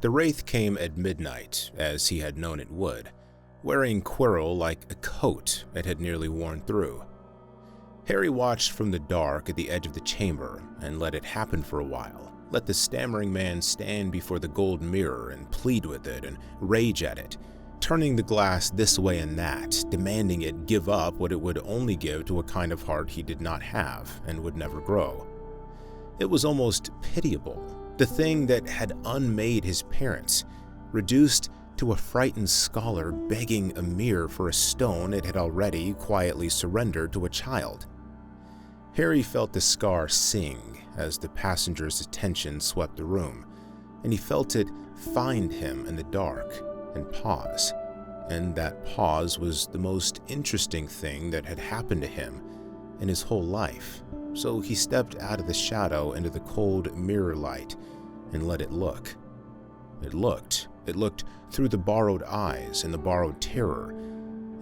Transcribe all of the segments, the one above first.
The wraith came at midnight, as he had known it would, wearing Quirrell like a coat it had nearly worn through. Harry watched from the dark at the edge of the chamber and let it happen for a while, let the stammering man stand before the gold mirror and plead with it and rage at it, turning the glass this way and that, demanding it give up what it would only give to a kind of heart he did not have and would never grow. It was almost pitiable, the thing that had unmade his parents, reduced to a frightened scholar begging a mirror for a stone it had already quietly surrendered to a child. Harry felt the scar sing as the passenger's attention swept the room, and he felt it find him in the dark and pause. And that pause was the most interesting thing that had happened to him in his whole life. So he stepped out of the shadow into the cold mirror light and let it look. It looked through the borrowed eyes and the borrowed terror,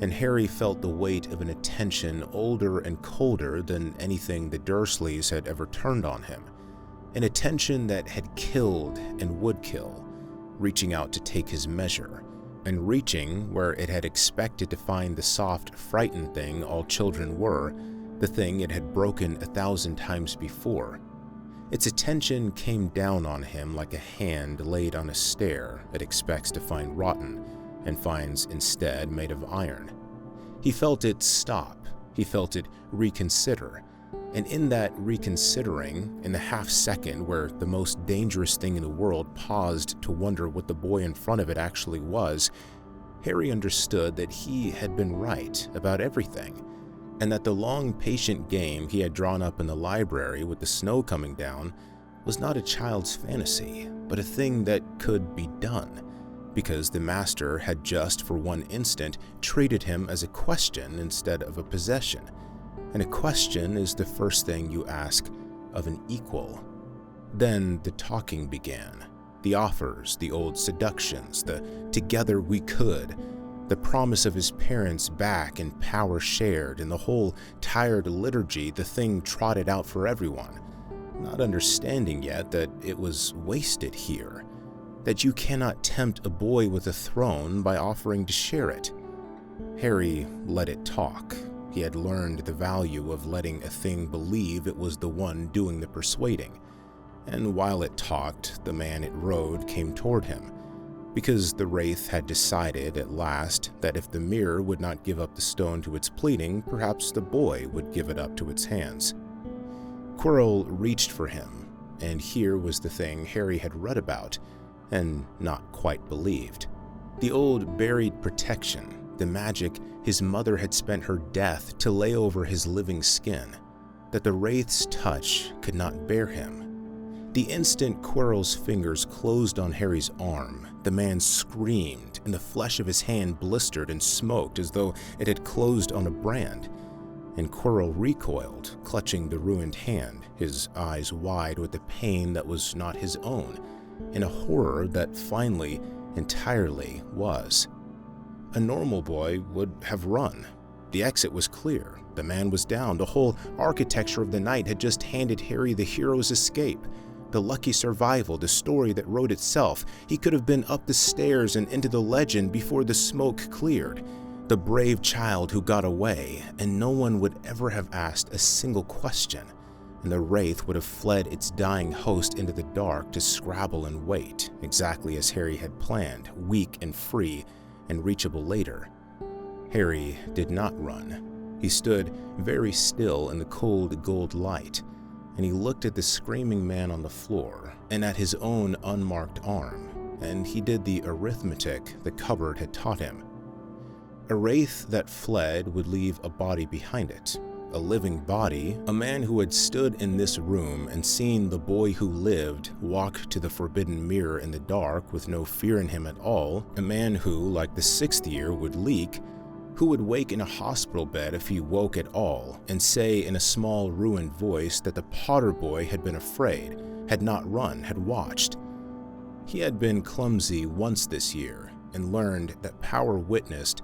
and Harry felt the weight of an attention older and colder than anything the Dursleys had ever turned on him, an attention that had killed and would kill, reaching out to take his measure, and reaching where it had expected to find the soft, frightened thing all children were, the thing it had broken 1,000 times before. Its attention came down on him like a hand laid on a stair it expects to find rotten, and finds instead made of iron. He felt it stop, he felt it reconsider, and in that reconsidering, in the half-second where the most dangerous thing in the world paused to wonder what the boy in front of it actually was, Harry understood that he had been right about everything, and that the long, patient game he had drawn up in the library with the snow coming down was not a child's fantasy, but a thing that could be done, because the master had just for one instant treated him as a question instead of a possession, and a question is the first thing you ask of an equal. Then the talking began, the offers, the old seductions, the together we could, the promise of his parents back and power shared, and the whole tired liturgy the thing trotted out for everyone, not understanding yet that it was wasted here, that you cannot tempt a boy with a throne by offering to share it. Harry let it talk. He had learned the value of letting a thing believe it was the one doing the persuading, and while it talked, the man it rode came toward him, because the wraith had decided at last that if the mirror would not give up the stone to its pleading, perhaps the boy would give it up to its hands. Quirrell reached for him, and here was the thing Harry had read about and not quite believed. The old buried protection, the magic his mother had spent her death to lay over his living skin, that the wraith's touch could not bear him. The instant Quirrell's fingers closed on Harry's arm, the man screamed, and the flesh of his hand blistered and smoked as though it had closed on a brand. And Quirrell recoiled, clutching the ruined hand, his eyes wide with the pain that was not his own, in a horror that finally, entirely was. A normal boy would have run. The exit was clear. The man was down. The whole architecture of the night had just handed Harry the hero's escape, the lucky survival, the story that wrote itself. He could have been up the stairs and into the legend before the smoke cleared. The brave child who got away, and no one would ever have asked a single question, and the wraith would have fled its dying host into the dark to scrabble and wait, exactly as Harry had planned, weak and free, and reachable later. Harry did not run. He stood very still in the cold gold light, and he looked at the screaming man on the floor and at his own unmarked arm, and he did the arithmetic the cupboard had taught him. A wraith that fled would leave a body behind it, a living body, a man who had stood in this room and seen the boy who lived walk to the forbidden mirror in the dark with no fear in him at all, a man who, like the sixth year, would leak, who would wake in a hospital bed if he woke at all, and say in a small ruined voice that the Potter boy had been afraid, had not run, had watched. He had been clumsy once this year, and learned that power witnessed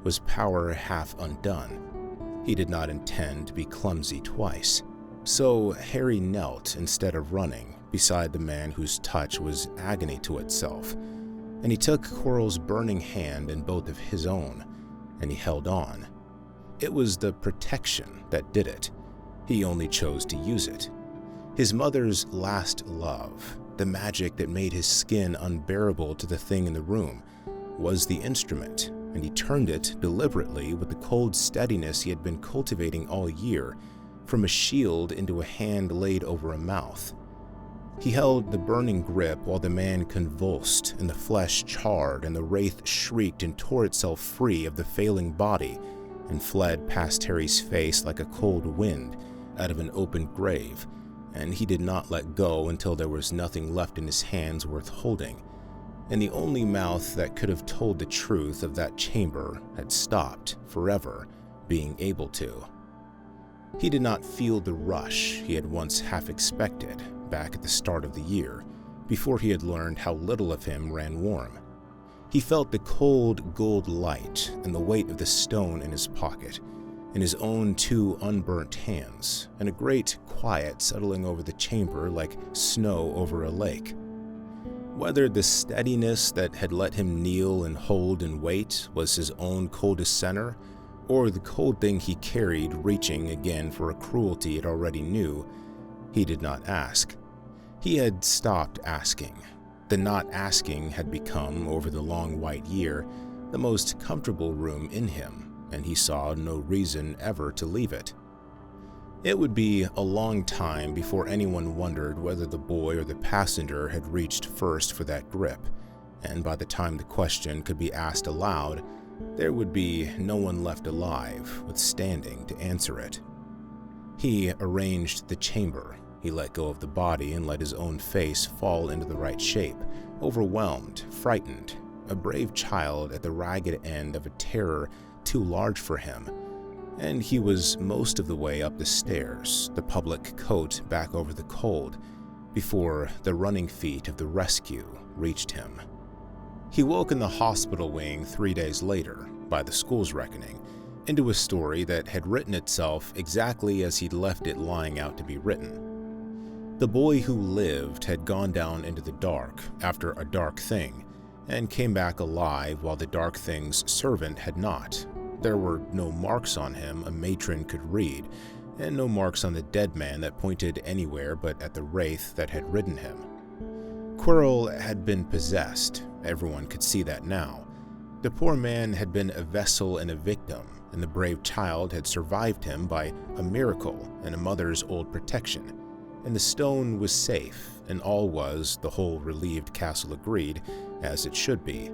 was power half undone. He did not intend to be clumsy twice. So Harry knelt instead of running, beside the man whose touch was agony to itself, and he took Quirrell's burning hand in both of his own, and he held on. It was the protection that did it. He only chose to use it. His mother's last love, the magic that made his skin unbearable to the thing in the room, was the instrument, and he turned it deliberately with the cold steadiness he had been cultivating all year, from a shield into a hand laid over a mouth. He held the burning grip while the man convulsed and the flesh charred and the wraith shrieked and tore itself free of the failing body and fled past Harry's face like a cold wind out of an open grave, and he did not let go until there was nothing left in his hands worth holding, and the only mouth that could have told the truth of that chamber had stopped forever being able to. He did not feel the rush he had once half expected back at the start of the year, before he had learned how little of him ran warm. He felt the cold gold light and the weight of the stone in his pocket, in his own 2 unburnt hands, and a great quiet settling over the chamber like snow over a lake. Whether the steadiness that had let him kneel and hold and wait was his own coldest center, or the cold thing he carried reaching again for a cruelty it already knew, he did not ask. He had stopped asking. The not asking had become, over the long white year, the most comfortable room in him, and he saw no reason ever to leave it. It would be a long time before anyone wondered whether the boy or the passenger had reached first for that grip, and by the time the question could be asked aloud, there would be no one left alive withstanding to answer it. He arranged the chamber. He let go of the body and let his own face fall into the right shape, overwhelmed, frightened, a brave child at the ragged end of a terror too large for him. And he was most of the way up the stairs, the public coat back over the cold, before the running feet of the rescue reached him. He woke in the hospital wing 3 days later, by the school's reckoning, into a story that had written itself exactly as he'd left it lying out to be written. The boy who lived had gone down into the dark after a dark thing, and came back alive while the dark thing's servant had not. There were no marks on him a matron could read, and no marks on the dead man that pointed anywhere but at the wraith that had ridden him. Quirrell had been possessed, everyone could see that now. The poor man had been a vessel and a victim, and the brave child had survived him by a miracle and a mother's old protection. And the stone was safe, and all was, the whole relieved castle agreed, as it should be.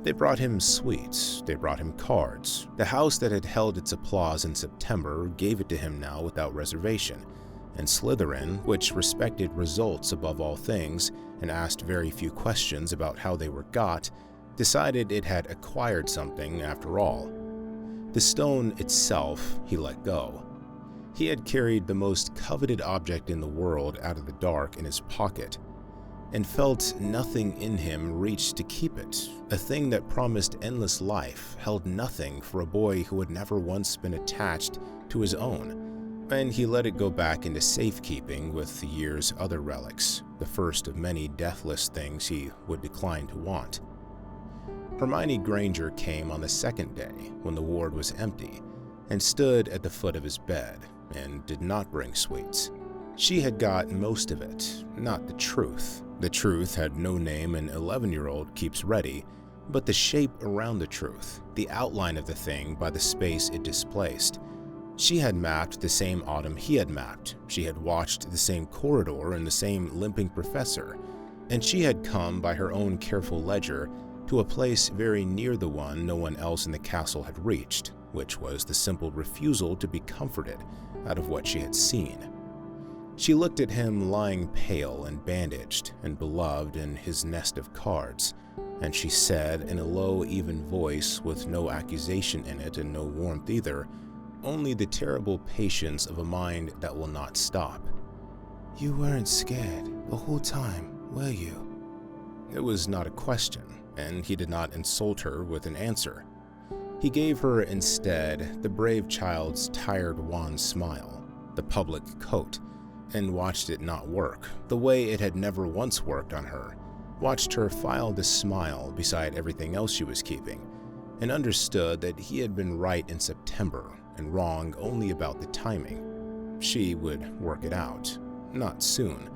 They brought him sweets, they brought him cards. The house that had held its applause in September gave it to him now without reservation, and Slytherin, which respected results above all things and asked very few questions about how they were got, decided it had acquired something after all. The stone itself he let go. He had carried the most coveted object in the world out of the dark in his pocket, and felt nothing in him reach to keep it. A thing that promised endless life held nothing for a boy who had never once been attached to his own, and he let it go back into safekeeping with the year's other relics, the first of many deathless things he would decline to want. Hermione Granger came on the second day when the ward was empty, and stood at the foot of his bed, and did not bring sweets. She had got most of it, not the truth. The truth had no name an 11-year-old keeps ready, but the shape around the truth, the outline of the thing by the space it displaced. She had mapped the same autumn he had mapped. She had watched the same corridor and the same limping professor, and she had come by her own careful ledger to a place very near the one no one else in the castle had reached, which was the simple refusal to be comforted out of what she had seen. She looked at him lying pale and bandaged and beloved in his nest of cards, and she said in a low, even voice with no accusation in it and no warmth either, only the terrible patience of a mind that will not stop. "You weren't scared the whole time, were you?" It was not a question, and he did not insult her with an answer. He gave her instead the brave child's tired wan smile, the public coat, and watched it not work the way it had never once worked on her, watched her file the smile beside everything else she was keeping, and understood that he had been right in September and wrong only about the timing. She would work it out. Not soon.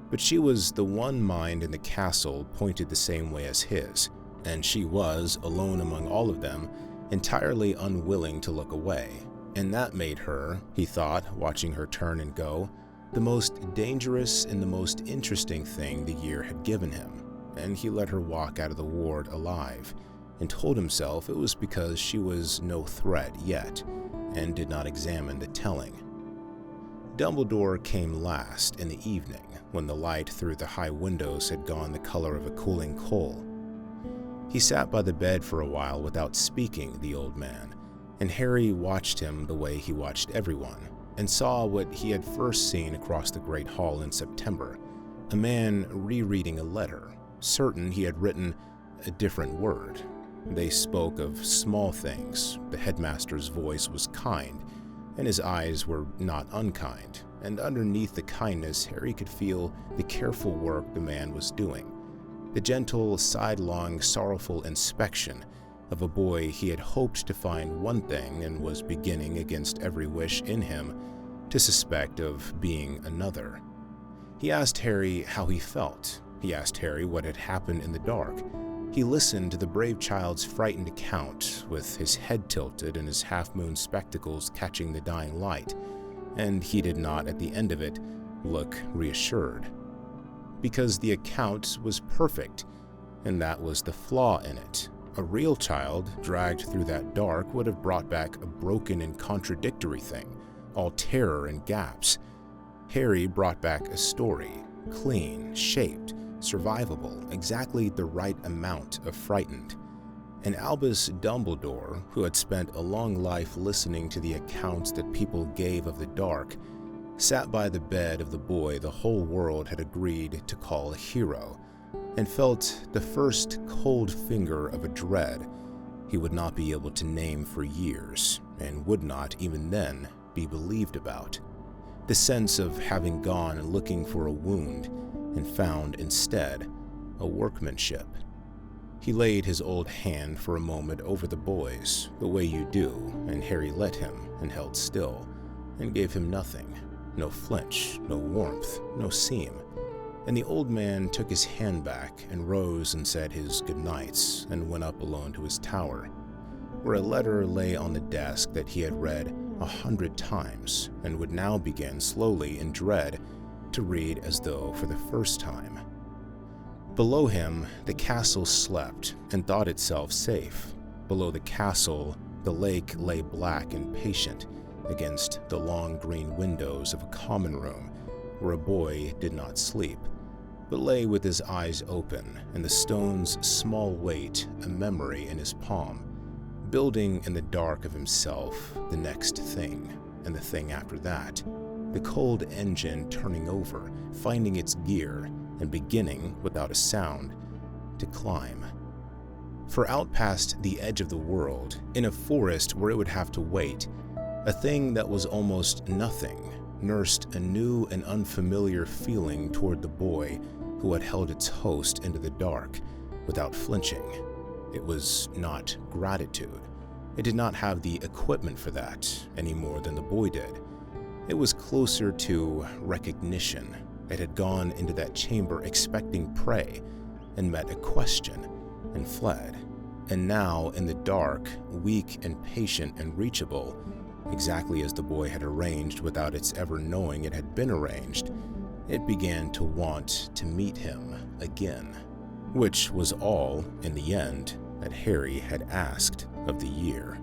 But she was the one mind in the castle pointed the same way as his, and she was, alone among all of them, entirely unwilling to look away. And that made her, he thought, watching her turn and go, the most dangerous and the most interesting thing the year had given him. And he let her walk out of the ward alive, and told himself it was because she was no threat yet, and did not examine the telling. Dumbledore came last in the evening, when the light through the high windows had gone the color of a cooling coal. He sat by the bed for a while without speaking, the old man, and Harry watched him the way he watched everyone, and saw what he had first seen across the great hall in September, a man rereading a letter, certain he had written a different word. They spoke of small things. The headmaster's voice was kind, and his eyes were not unkind, and underneath the kindness Harry could feel the careful work the man was doing, the gentle, sidelong, sorrowful inspection of a boy he had hoped to find one thing and was beginning against every wish in him to suspect of being another. He asked Harry how he felt. He asked Harry what had happened in the dark. He listened to the brave child's frightened account, with his head tilted and his half-moon spectacles catching the dying light, and he did not, at the end of it, look reassured. Because the account was perfect, and that was the flaw in it. A real child, dragged through that dark, would have brought back a broken and contradictory thing, all terror and gaps. Harry brought back a story, clean, shaped, survivable, exactly the right amount of frightened. And Albus Dumbledore, who had spent a long life listening to the accounts that people gave of the dark, sat by the bed of the boy the whole world had agreed to call a hero, and felt the first cold finger of a dread he would not be able to name for years, and would not, even then, be believed about. The sense of having gone and looking for a wound, and found instead a workmanship. He laid his old hand for a moment over the boy's, the way you do, and Harry let him, and held still, and gave him nothing, no flinch, no warmth, no seam. And the old man took his hand back and rose and said his good nights, and went up alone to his tower, where a letter lay on the desk that he had read 100 times, and would now begin slowly in dread to read as though for the first time. Below him, the castle slept and thought itself safe. Below the castle, the lake lay black and patient against the long green windows of a common room where a boy did not sleep, but lay with his eyes open and the stone's small weight a memory in his palm, building in the dark of himself the next thing, and the thing after that, the cold engine turning over, finding its gear, and beginning, without a sound, to climb. For out past the edge of the world, in a forest where it would have to wait, a thing that was almost nothing nursed a new and unfamiliar feeling toward the boy who had held its host into the dark without flinching. It was not gratitude. It did not have the equipment for that any more than the boy did. It was closer to recognition. It had gone into that chamber expecting prey and met a question and fled. And now, in the dark, weak and patient and reachable, exactly as the boy had arranged without its ever knowing it had been arranged, it began to want to meet him again, which was all, in the end, that Harry had asked of the year.